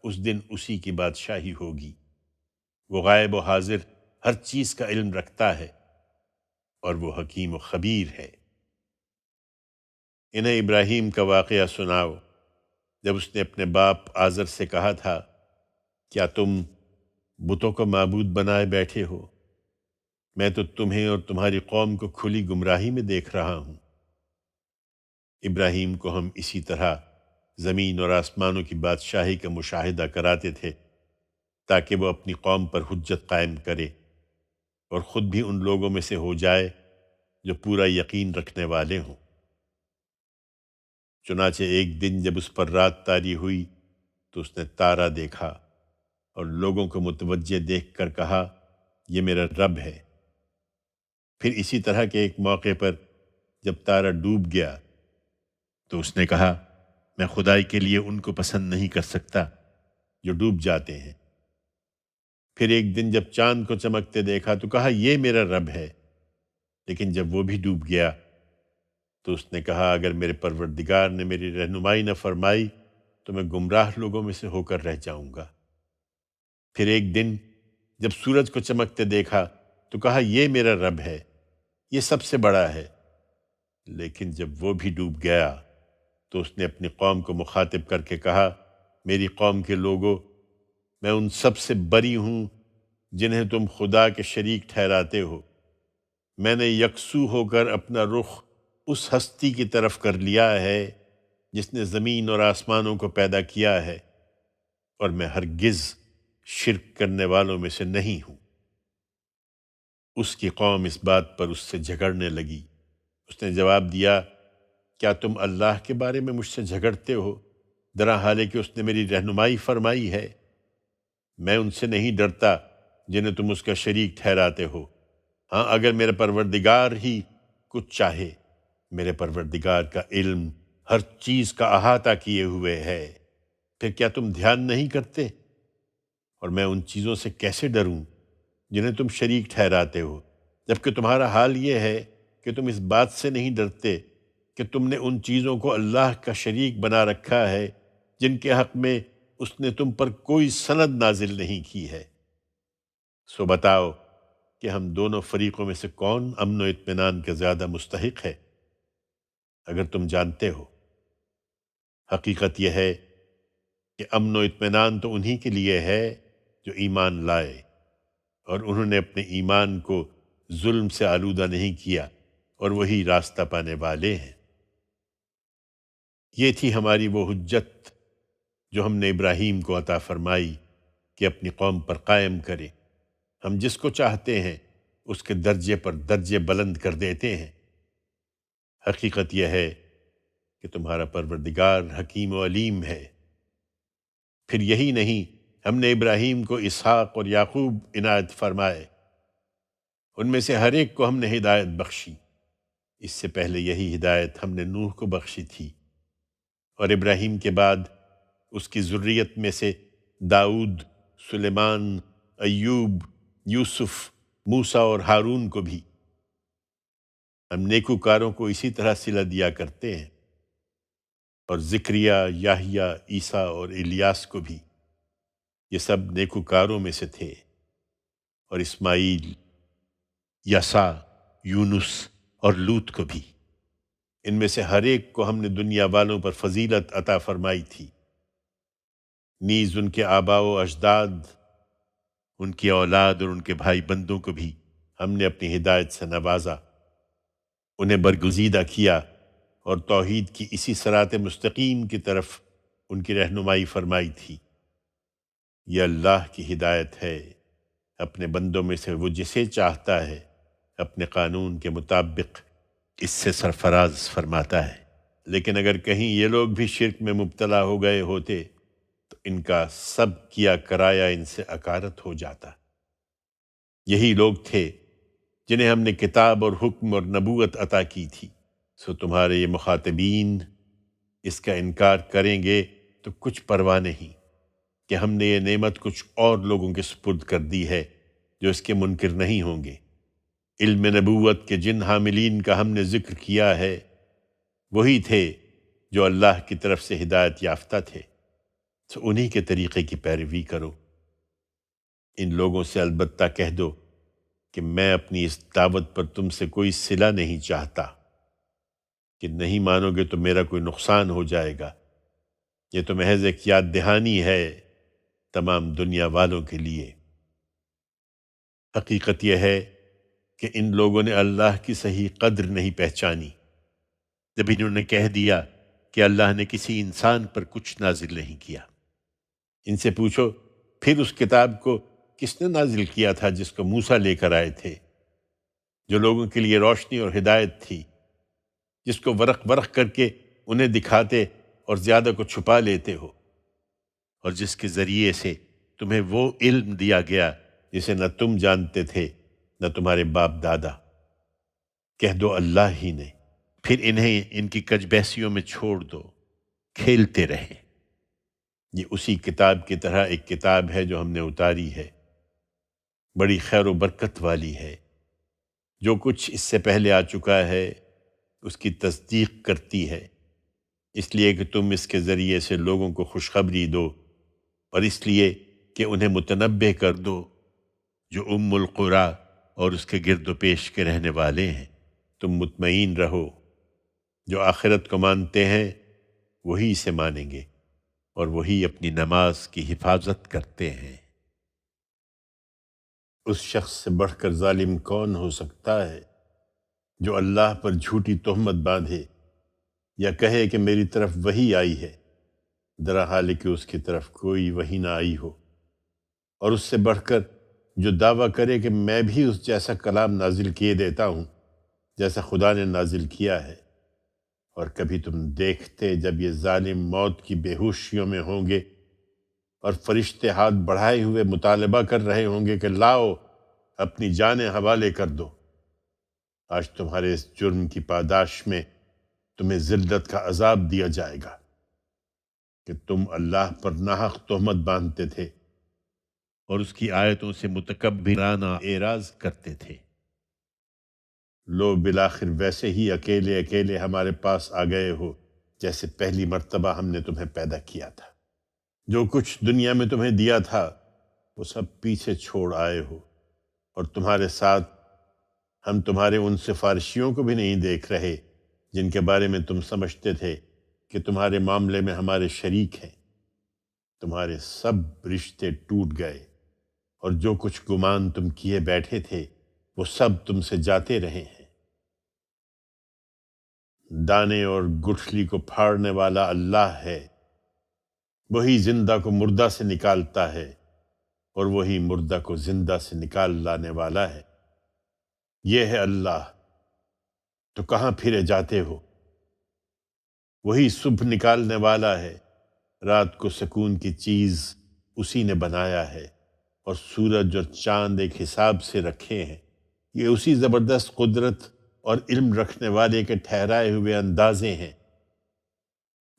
اس دن اسی کی بادشاہی ہوگی۔ وہ غائب و حاضر ہر چیز کا علم رکھتا ہے، اور وہ حکیم و خبیر ہے۔ انہیں ابراہیم کا واقعہ سناؤ جب اس نے اپنے باپ آزر سے کہا تھا، کیا تم بتوں کو معبود بنائے بیٹھے ہو؟ میں تو تمہیں اور تمہاری قوم کو کھلی گمراہی میں دیکھ رہا ہوں۔ ابراہیم کو ہم اسی طرح زمین اور آسمانوں کی بادشاہی کا مشاہدہ کراتے تھے تاکہ وہ اپنی قوم پر حجت قائم کرے اور خود بھی ان لوگوں میں سے ہو جائے جو پورا یقین رکھنے والے ہوں۔ چنانچہ ایک دن جب اس پر رات طاری ہوئی تو اس نے تارا دیکھا اور لوگوں کو متوجہ دیکھ کر کہا، یہ میرا رب ہے۔ پھر اسی طرح کے ایک موقع پر جب تارا ڈوب گیا تو اس نے کہا، میں خدائی کے لیے ان کو پسند نہیں کر سکتا جو ڈوب جاتے ہیں۔ پھر ایک دن جب چاند کو چمکتے دیکھا تو کہا، یہ میرا رب ہے۔ لیکن جب وہ بھی ڈوب گیا تو اس نے کہا، اگر میرے پروردگار نے میری رہنمائی نہ فرمائی تو میں گمراہ لوگوں میں سے ہو کر رہ جاؤں گا۔ پھر ایک دن جب سورج کو چمکتے دیکھا تو کہا، یہ میرا رب ہے، یہ سب سے بڑا ہے۔ لیکن جب وہ بھی ڈوب گیا تو اس نے اپنی قوم کو مخاطب کر کے کہا، میری قوم کے لوگوں، میں ان سب سے بری ہوں جنہیں تم خدا کے شریک ٹھہراتے ہو۔ میں نے یکسو ہو کر اپنا رخ اس ہستی کی طرف کر لیا ہے جس نے زمین اور آسمانوں کو پیدا کیا ہے، اور میں ہرگز شرک کرنے والوں میں سے نہیں ہوں۔ اس کی قوم اس بات پر اس سے جھگڑنے لگی۔ اس نے جواب دیا، کیا تم اللہ کے بارے میں مجھ سے جھگڑتے ہو، درا حالے کہ اس نے میری رہنمائی فرمائی ہے؟ میں ان سے نہیں ڈرتا جنہیں تم اس کا شریک ٹھہراتے ہو۔ ہاں، اگر میرے پروردگار ہی کچھ چاہے، میرے پروردگار کا علم ہر چیز کا احاطہ کیے ہوئے ہے۔ پھر کیا تم دھیان نہیں کرتے؟ اور میں ان چیزوں سے کیسے ڈروں جنہیں تم شریک ٹھہراتے ہو، جبکہ تمہارا حال یہ ہے کہ تم اس بات سے نہیں ڈرتے کہ تم نے ان چیزوں کو اللہ کا شریک بنا رکھا ہے جن کے حق میں اس نے تم پر کوئی سند نازل نہیں کی ہے۔ سو بتاؤ کہ ہم دونوں فریقوں میں سے کون امن و اطمینان کے زیادہ مستحق ہے؟ اگر تم جانتے ہو۔ حقیقت یہ ہے کہ امن و اطمینان تو انہی کے لیے ہے جو ایمان لائے، اور انہوں نے اپنے ایمان کو ظلم سے آلودہ نہیں کیا، اور وہی راستہ پانے والے ہیں۔ یہ تھی ہماری وہ حجت جو ہم نے ابراہیم کو عطا فرمائی کہ اپنی قوم پر قائم کرے۔ ہم جس کو چاہتے ہیں اس کے درجے پر درجے بلند کر دیتے ہیں۔ حقیقت یہ ہے کہ تمہارا پروردگار حکیم و علیم ہے۔ پھر یہی نہیں، ہم نے ابراہیم کو اسحاق اور یعقوب عنایت فرمائے، ان میں سے ہر ایک کو ہم نے ہدایت بخشی۔ اس سے پہلے یہی ہدایت ہم نے نوح کو بخشی تھی، اور ابراہیم کے بعد اس کی ذریت میں سے داؤد، سلیمان، ایوب، یوسف، موسیٰ اور ہارون کو بھی۔ ہم نیکوکاروں کو اسی طرح صلہ دیا کرتے ہیں، اور زکریا، یحییٰ، عیسیٰ اور الیاس کو بھی، یہ سب نیکوکاروں میں سے تھے، اور اسماعیل، یسع، یونس اور لوط کو بھی۔ ان میں سے ہر ایک کو ہم نے دنیا والوں پر فضیلت عطا فرمائی تھی، نیز ان کے آباء و اجداد، ان کی اولاد اور ان کے بھائی بندوں کو بھی ہم نے اپنی ہدایت سے نوازا، انہیں برگزیدہ کیا، اور توحید کی اسی صراط مستقیم کی طرف ان کی رہنمائی فرمائی تھی۔ یہ اللہ کی ہدایت ہے، اپنے بندوں میں سے وہ جسے چاہتا ہے اپنے قانون کے مطابق اس سے سرفراز فرماتا ہے۔ لیکن اگر کہیں یہ لوگ بھی شرک میں مبتلا ہو گئے ہوتے تو ان کا سب کیا کرایا ان سے اکارت ہو جاتا۔ یہی لوگ تھے جنہیں ہم نے کتاب اور حکم اور نبوت عطا کی تھی، سو تمہارے یہ مخاطبین اس کا انکار کریں گے تو کچھ پرواہ نہیں کہ ہم نے یہ نعمت کچھ اور لوگوں کے سپرد کر دی ہے جو اس کے منکر نہیں ہوں گے۔ علم نبوت کے جن حاملین کا ہم نے ذکر کیا ہے وہی تھے جو اللہ کی طرف سے ہدایت یافتہ تھے، تو انہی کے طریقے کی پیروی کرو۔ ان لوگوں سے البتہ کہہ دو کہ میں اپنی اس دعوت پر تم سے کوئی صلہ نہیں چاہتا، کہ نہیں مانو گے تو میرا کوئی نقصان ہو جائے گا۔ یہ تو محض ایک یاد دہانی ہے تمام دنیا والوں کے لیے۔ حقیقت یہ ہے کہ ان لوگوں نے اللہ کی صحیح قدر نہیں پہچانی جب انہوں نے کہہ دیا کہ اللہ نے کسی انسان پر کچھ نازل نہیں کیا۔ ان سے پوچھو پھر اس کتاب کو کس نے نازل کیا تھا جس کو موسیٰ لے کر آئے تھے، جو لوگوں کے لیے روشنی اور ہدایت تھی، جس کو ورق ورق کر کے انہیں دکھاتے اور زیادہ کو چھپا لیتے ہو، اور جس کے ذریعے سے تمہیں وہ علم دیا گیا جسے نہ تم جانتے تھے نہ تمہارے باپ دادا۔ کہہ دو اللہ ہی نے، پھر انہیں ان کی کج بحثیوں میں چھوڑ دو، کھیلتے رہیں۔ یہ اسی کتاب کی طرح ایک کتاب ہے جو ہم نے اتاری ہے، بڑی خیر و برکت والی ہے۔ جو کچھ اس سے پہلے آ چکا ہے اس کی تصدیق کرتی ہے، اس لیے کہ تم اس کے ذریعے سے لوگوں کو خوشخبری دو، اور اس لیے کہ انہیں متنبہ کر دو جو ام القریٰ اور اس کے گرد و پیش کے رہنے والے ہیں۔ تم مطمئن رہو، جو آخرت کو مانتے ہیں وہی اسے مانیں گے، اور وہی اپنی نماز کی حفاظت کرتے ہیں۔ اس شخص سے بڑھ کر ظالم کون ہو سکتا ہے جو اللہ پر جھوٹی تہمت باندھے یا کہے کہ میری طرف وحی آئی ہے، درحال کہ اس کی طرف کوئی وحی نہ آئی ہو، اور اس سے بڑھ کر جو دعویٰ کرے کہ میں بھی اس جیسا کلام نازل کیے دیتا ہوں جیسا خدا نے نازل کیا ہے۔ اور کبھی تم دیکھتے جب یہ ظالم موت کی بے ہوشیوں میں ہوں گے اور فرشتے ہاتھ بڑھائے ہوئے مطالبہ کر رہے ہوں گے کہ لاؤ اپنی جانیں حوالے کر دو، آج تمہارے اس جرم کی پاداش میں تمہیں ذلت کا عذاب دیا جائے گا کہ تم اللہ پر ناحق تہمت باندھتے تھے اور اس کی آیتوں سے متکبرانہ اعراض کرتے تھے۔ لو بالآخر ویسے ہی اکیلے اکیلے ہمارے پاس آ گئے ہو جیسے پہلی مرتبہ ہم نے تمہیں پیدا کیا تھا۔ جو کچھ دنیا میں تمہیں دیا تھا وہ سب پیچھے چھوڑ آئے ہو، اور تمہارے ساتھ ہم تمہارے ان سفارشیوں کو بھی نہیں دیکھ رہے جن کے بارے میں تم سمجھتے تھے کہ تمہارے معاملے میں ہمارے شریک ہیں۔ تمہارے سب رشتے ٹوٹ گئے، اور جو کچھ گمان تم کیے بیٹھے تھے وہ سب تم سے جاتے رہے ہیں۔ دانے اور گٹھلی کو پھاڑنے والا اللہ ہے، وہی زندہ کو مردہ سے نکالتا ہے اور وہی مردہ کو زندہ سے نکال لانے والا ہے۔ یہ ہے اللہ، تو کہاں پھرے جاتے ہو؟ وہی صبح نکالنے والا ہے، رات کو سکون کی چیز اسی نے بنایا ہے، اور سورج اور چاند ایک حساب سے رکھے ہیں۔ یہ اسی زبردست قدرت اور علم رکھنے والے کے ٹھہرائے ہوئے اندازے ہیں۔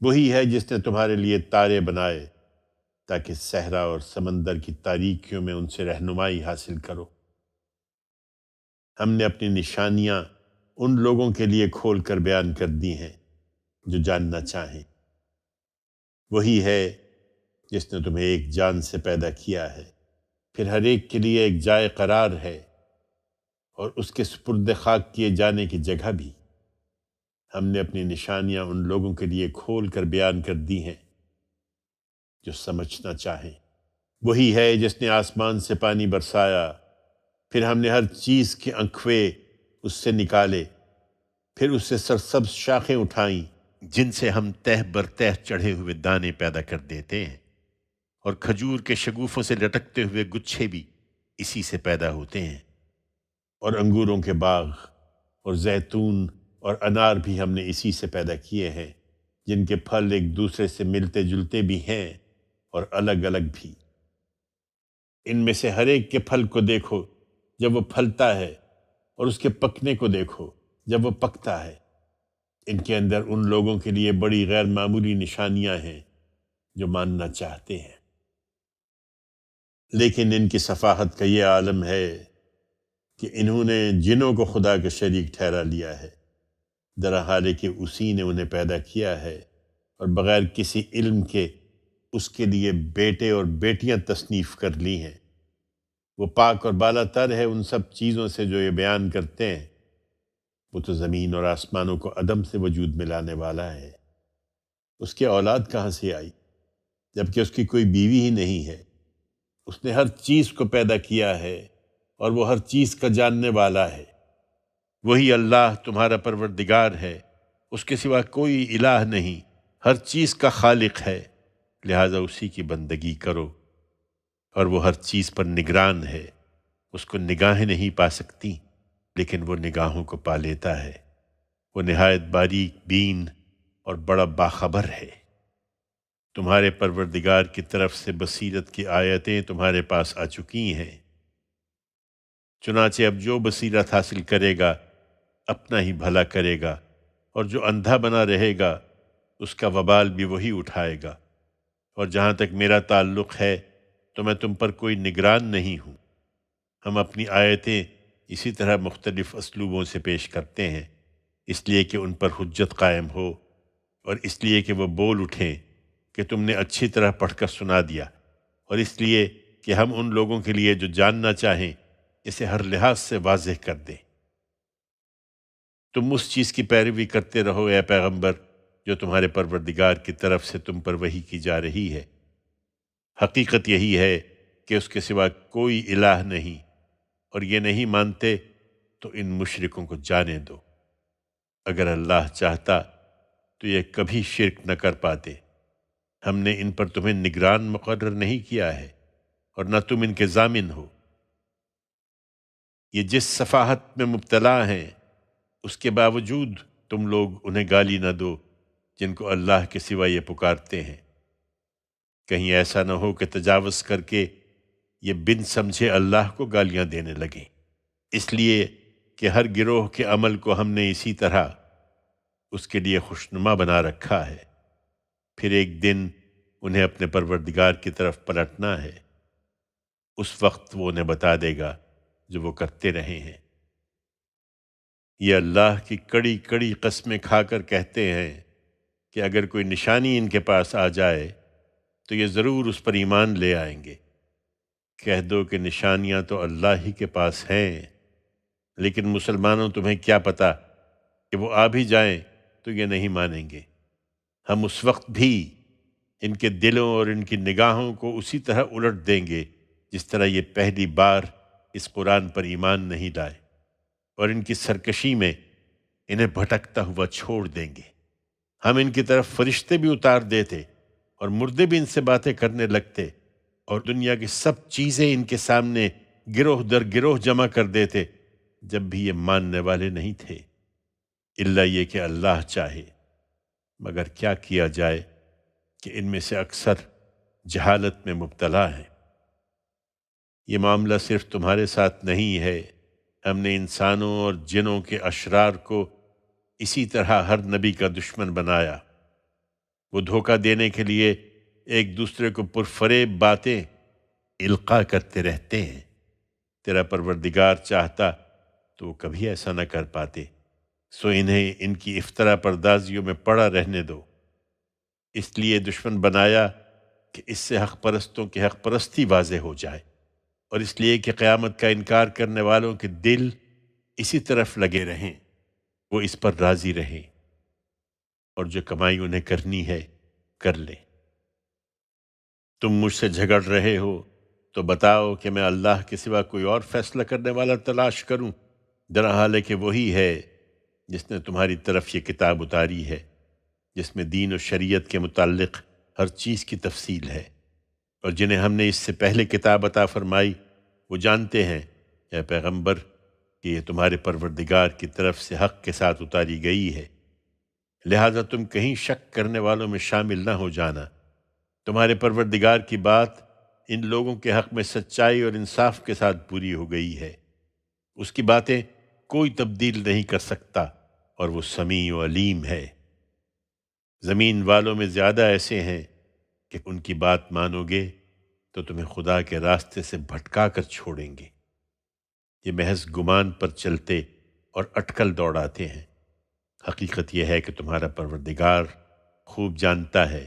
وہی ہے جس نے تمہارے لیے تارے بنائے تاکہ صحرا اور سمندر کی تاریکیوں میں ان سے رہنمائی حاصل کرو۔ ہم نے اپنی نشانیاں ان لوگوں کے لیے کھول کر بیان کر دی ہیں جو جاننا چاہیں۔ وہی ہے جس نے تمہیں ایک جان سے پیدا کیا ہے، پھر ہر ایک کے لیے ایک جائے قرار ہے، اور اس کے سپرد خاک کیے جانے کی جگہ بھی۔ ہم نے اپنی نشانیاں ان لوگوں کے لیے کھول کر بیان کر دی ہیں جو سمجھنا چاہیں۔ وہی ہے جس نے آسمان سے پانی برسایا، پھر ہم نے ہر چیز کے انکھوے اس سے نکالے، پھر اس سے سرسبز شاخیں اٹھائیں جن سے ہم تہ بر تہ چڑھے ہوئے دانے پیدا کر دیتے ہیں، اور کھجور کے شگوفوں سے لٹکتے ہوئے گچھے بھی اسی سے پیدا ہوتے ہیں، اور انگوروں کے باغ اور زیتون اور انار بھی ہم نے اسی سے پیدا کیے ہیں، جن کے پھل ایک دوسرے سے ملتے جلتے بھی ہیں اور الگ الگ بھی۔ ان میں سے ہر ایک کے پھل کو دیکھو جب وہ پھلتا ہے، اور اس کے پکنے کو دیکھو جب وہ پکتا ہے۔ ان کے اندر ان لوگوں کے لیے بڑی غیر معمولی نشانیاں ہیں جو ماننا چاہتے ہیں، لیکن ان کی صفاحت کا یہ عالم ہے کہ انہوں نے جنوں کو خدا کا شریک ٹھہرا لیا ہے، درحالے کہ اسی نے انہیں پیدا کیا ہے، اور بغیر کسی علم کے اس کے لیے بیٹے اور بیٹیاں تصنیف کر لی ہیں۔ وہ پاک اور بالا تر ہے ان سب چیزوں سے جو یہ بیان کرتے ہیں۔ وہ تو زمین اور آسمانوں کو عدم سے وجود میں لانے والا ہے۔ اس کے اولاد کہاں سے آئی جبکہ اس کی کوئی بیوی ہی نہیں ہے؟ اس نے ہر چیز کو پیدا کیا ہے اور وہ ہر چیز کا جاننے والا ہے۔ وہی اللہ تمہارا پروردگار ہے، اس کے سوا کوئی الہ نہیں، ہر چیز کا خالق ہے، لہذا اسی کی بندگی کرو، اور وہ ہر چیز پر نگران ہے۔ اس کو نگاہیں نہیں پا سکتی لیکن وہ نگاہوں کو پا لیتا ہے۔ وہ نہایت باریک بین اور بڑا باخبر ہے۔ تمہارے پروردگار کی طرف سے بصیرت کی آیتیں تمہارے پاس آ چکی ہیں، چنانچہ اب جو بصیرت حاصل کرے گا اپنا ہی بھلا کرے گا، اور جو اندھا بنا رہے گا اس کا وبال بھی وہی اٹھائے گا۔ اور جہاں تک میرا تعلق ہے تو میں تم پر کوئی نگران نہیں ہوں۔ ہم اپنی آیتیں اسی طرح مختلف اسلوبوں سے پیش کرتے ہیں، اس لیے کہ ان پر حجت قائم ہو، اور اس لیے کہ وہ بول اٹھیں کہ تم نے اچھی طرح پڑھ کر سنا دیا، اور اس لیے کہ ہم ان لوگوں کے لیے جو جاننا چاہیں اسے ہر لحاظ سے واضح کر دیں۔ تم اس چیز کی پیروی کرتے رہو اے پیغمبر جو تمہارے پروردگار کی طرف سے تم پر وحی کی جا رہی ہے۔ حقیقت یہی ہے کہ اس کے سوا کوئی الہ نہیں، اور یہ نہیں مانتے تو ان مشرکوں کو جانے دو۔ اگر اللہ چاہتا تو یہ کبھی شرک نہ کر پاتے۔ ہم نے ان پر تمہیں نگران مقرر نہیں کیا ہے، اور نہ تم ان کے ضامن ہو۔ یہ جس صفاحت میں مبتلا ہیں اس کے باوجود تم لوگ انہیں گالی نہ دو جن کو اللہ کے سوا یہ پکارتے ہیں، کہیں ایسا نہ ہو کہ تجاوز کر کے یہ بن سمجھے اللہ کو گالیاں دینے لگیں۔ اس لیے کہ ہر گروہ کے عمل کو ہم نے اسی طرح اس کے لیے خوشنما بنا رکھا ہے، پھر ایک دن انہیں اپنے پروردگار کی طرف پلٹنا ہے، اس وقت وہ انہیں بتا دے گا جو وہ کرتے رہے ہیں۔ یہ اللہ کی کڑی کڑی قسمیں کھا کر کہتے ہیں کہ اگر کوئی نشانی ان کے پاس آ جائے تو یہ ضرور اس پر ایمان لے آئیں گے۔ کہہ دو کہ نشانیاں تو اللہ ہی کے پاس ہیں، لیکن مسلمانوں تمہیں کیا پتہ کہ وہ آ بھی جائیں تو یہ نہیں مانیں گے۔ ہم اس وقت بھی ان کے دلوں اور ان کی نگاہوں کو اسی طرح الٹ دیں گے جس طرح یہ پہلی بار اس قرآن پر ایمان نہیں لائے، اور ان کی سرکشی میں انہیں بھٹکتا ہوا چھوڑ دیں گے۔ ہم ان کی طرف فرشتے بھی اتار دیتے اور مردے بھی ان سے باتیں کرنے لگتے، اور دنیا کی سب چیزیں ان کے سامنے گروہ در گروہ جمع کر دیتے، جب بھی یہ ماننے والے نہیں تھے، الا یہ کہ اللہ چاہے۔ مگر کیا کیا جائے کہ ان میں سے اکثر جہالت میں مبتلا ہیں۔ یہ معاملہ صرف تمہارے ساتھ نہیں ہے، ہم نے انسانوں اور جنوں کے اشرار کو اسی طرح ہر نبی کا دشمن بنایا۔ وہ دھوکہ دینے کے لیے ایک دوسرے کو پرفریب باتیں القاء کرتے رہتے ہیں۔ تیرا پروردگار چاہتا تو وہ کبھی ایسا نہ کر پاتے، سو انہیں ان کی افطرا پردازیوں میں پڑا رہنے دو۔ اس لیے دشمن بنایا کہ اس سے حق پرستوں کی حق پرستی واضح ہو جائے، اور اس لیے کہ قیامت کا انکار کرنے والوں کے دل اسی طرف لگے رہیں، وہ اس پر راضی رہیں، اور جو کمائی انہیں کرنی ہے کر لیں۔ تم مجھ سے جھگڑ رہے ہو تو بتاؤ کہ میں اللہ کے سوا کوئی اور فیصلہ کرنے والا تلاش کروں، در حال ہے کہ وہی ہے جس نے تمہاری طرف یہ کتاب اتاری ہے، جس میں دین و شریعت کے متعلق ہر چیز کی تفصیل ہے، اور جنہیں ہم نے اس سے پہلے کتاب عطا فرمائی وہ جانتے ہیں اے پیغمبر کہ یہ تمہارے پروردگار کی طرف سے حق کے ساتھ اتاری گئی ہے، لہذا تم کہیں شک کرنے والوں میں شامل نہ ہو جانا۔ تمہارے پروردگار کی بات ان لوگوں کے حق میں سچائی اور انصاف کے ساتھ پوری ہو گئی ہے، اس کی باتیں کوئی تبدیل نہیں کر سکتا، اور وہ سمیع و علیم ہے۔ زمین والوں میں زیادہ ایسے ہیں کہ ان کی بات مانو گے تو تمہیں خدا کے راستے سے بھٹکا کر چھوڑیں گے۔ یہ محض گمان پر چلتے اور اٹکل دوڑاتے ہیں، حقیقت یہ ہے کہ تمہارا پروردگار خوب جانتا ہے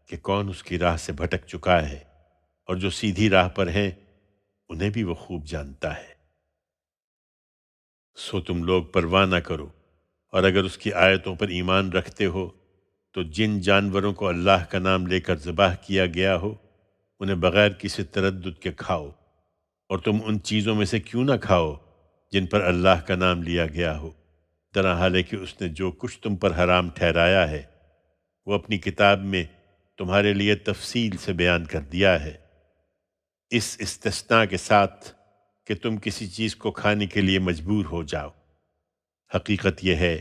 کہ کون اس کی راہ سے بھٹک چکا ہے، اور جو سیدھی راہ پر ہیں انہیں بھی وہ خوب جانتا ہے۔ سو تم لوگ پرواہ نہ کرو، اور اگر اس کی آیتوں پر ایمان رکھتے ہو تو جن جانوروں کو اللہ کا نام لے کر ذبح کیا گیا ہو انہیں بغیر کسی تردد کے کھاؤ، اور تم ان چیزوں میں سے کیوں نہ کھاؤ جن پر اللہ کا نام لیا گیا ہو، در حال ہے کہ اس نے جو کچھ تم پر حرام ٹھہرایا ہے وہ اپنی کتاب میں تمہارے لیے تفصیل سے بیان کر دیا ہے، اس استثناء کے ساتھ کہ تم کسی چیز کو کھانے کے لیے مجبور ہو جاؤ۔ حقیقت یہ ہے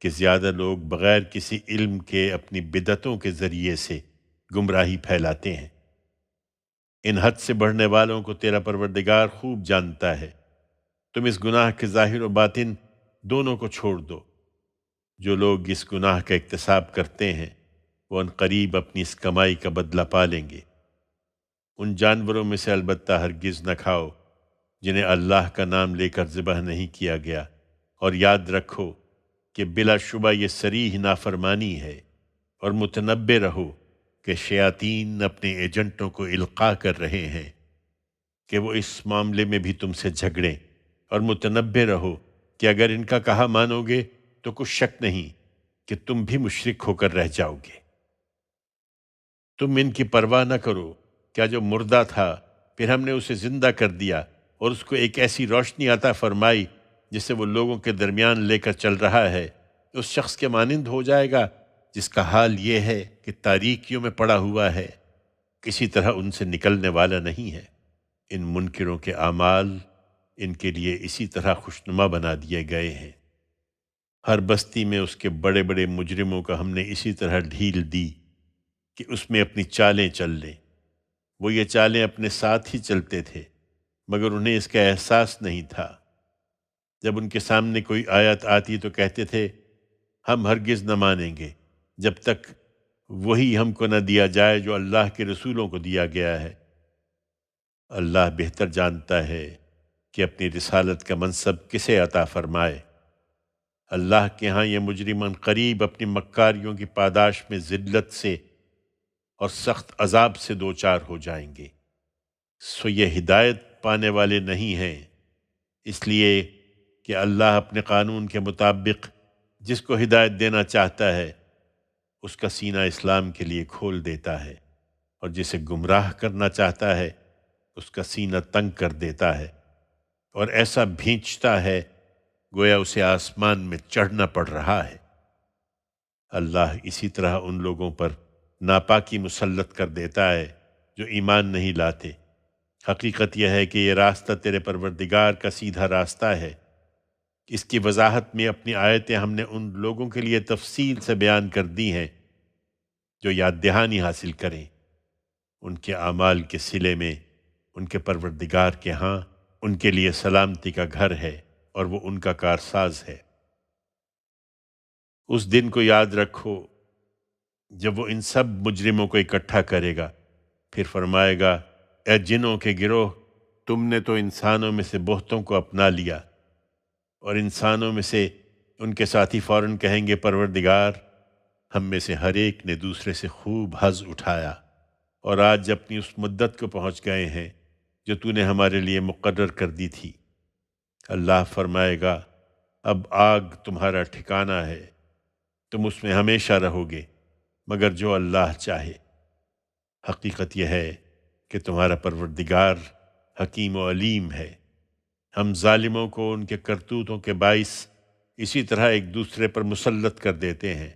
کہ زیادہ لوگ بغیر کسی علم کے اپنی بدعتوں کے ذریعے سے گمراہی پھیلاتے ہیں۔ ان حد سے بڑھنے والوں کو تیرا پروردگار خوب جانتا ہے۔ تم اس گناہ کے ظاہر و باطن دونوں کو چھوڑ دو۔ جو لوگ اس گناہ کا اکتساب کرتے ہیں وہ ان قریب اپنی اس کمائی کا بدلہ پا لیں گے۔ ان جانوروں میں سے البتہ ہرگز نہ کھاؤ جنہیں اللہ کا نام لے کر ذبح نہیں کیا گیا، اور یاد رکھو کہ بلا شبہ یہ صریح نافرمانی ہے، اور متنبہ رہو کہ شیاطین اپنے ایجنٹوں کو القاء کر رہے ہیں کہ وہ اس معاملے میں بھی تم سے جھگڑیں، اور متنبہ رہو کہ اگر ان کا کہا مانو گے تو کچھ شک نہیں کہ تم بھی مشرک ہو کر رہ جاؤ گے۔ تم ان کی پرواہ نہ کرو، کیا جو مردہ تھا پھر ہم نے اسے زندہ کر دیا اور اس کو ایک ایسی روشنی عطا فرمائی جسے وہ لوگوں کے درمیان لے کر چل رہا ہے، اس شخص کے مانند ہو جائے گا جس کا حال یہ ہے کہ تاریکیوں میں پڑا ہوا ہے، کسی طرح ان سے نکلنے والا نہیں ہے۔ ان منکروں کے اعمال ان کے لیے اسی طرح خوشنما بنا دیے گئے ہیں۔ ہر بستی میں اس کے بڑے بڑے مجرموں کا ہم نے اسی طرح ڈھیل دی کہ اس میں اپنی چالیں چل لیں۔ وہ یہ چالیں اپنے ساتھ ہی چلتے تھے مگر انہیں اس کا احساس نہیں تھا۔ جب ان کے سامنے کوئی آیت آتی تو کہتے تھے ہم ہرگز نہ مانیں گے جب تک وہی ہم کو نہ دیا جائے جو اللہ کے رسولوں کو دیا گیا ہے۔ اللہ بہتر جانتا ہے کہ اپنی رسالت کا منصب کسے عطا فرمائے۔ اللہ کے ہاں یہ مجرمان قریب اپنی مکاریوں کی پاداش میں ذلت سے اور سخت عذاب سے دوچار ہو جائیں گے۔ سو یہ ہدایت پانے والے نہیں ہیں، اس لیے کہ اللہ اپنے قانون کے مطابق جس کو ہدایت دینا چاہتا ہے اس کا سینہ اسلام کے لیے کھول دیتا ہے، اور جسے گمراہ کرنا چاہتا ہے اس کا سینہ تنگ کر دیتا ہے اور ایسا بھینچتا ہے گویا اسے آسمان میں چڑھنا پڑ رہا ہے۔ اللہ اسی طرح ان لوگوں پر ناپاکی مسلط کر دیتا ہے جو ایمان نہیں لاتے۔ حقیقت یہ ہے کہ یہ راستہ تیرے پروردگار کا سیدھا راستہ ہے۔ اس کی وضاحت میں اپنی آیتیں ہم نے ان لوگوں کے لیے تفصیل سے بیان کر دی ہیں جو یاد دہانی حاصل کریں۔ ان کے اعمال کے صلے میں ان کے پروردگار کے ہاں ان کے لیے سلامتی کا گھر ہے اور وہ ان کا کارساز ہے۔ اس دن کو یاد رکھو جب وہ ان سب مجرموں کو اکٹھا کرے گا، پھر فرمائے گا، اے جنوں کے گروہ، تم نے تو انسانوں میں سے بہتوں کو اپنا لیا، اور انسانوں میں سے ان کے ساتھی فوراً کہیں گے، پروردگار، ہم میں سے ہر ایک نے دوسرے سے خوب حظ اٹھایا، اور آج اپنی اس مدت کو پہنچ گئے ہیں جو تو نے ہمارے لیے مقرر کر دی تھی۔ اللہ فرمائے گا، اب آگ تمہارا ٹھکانہ ہے، تم اس میں ہمیشہ رہو گے مگر جو اللہ چاہے۔ حقیقت یہ ہے کہ تمہارا پروردگار حکیم و علیم ہے۔ ہم ظالموں کو ان کے کرتوتوں کے باعث اسی طرح ایک دوسرے پر مسلط کر دیتے ہیں۔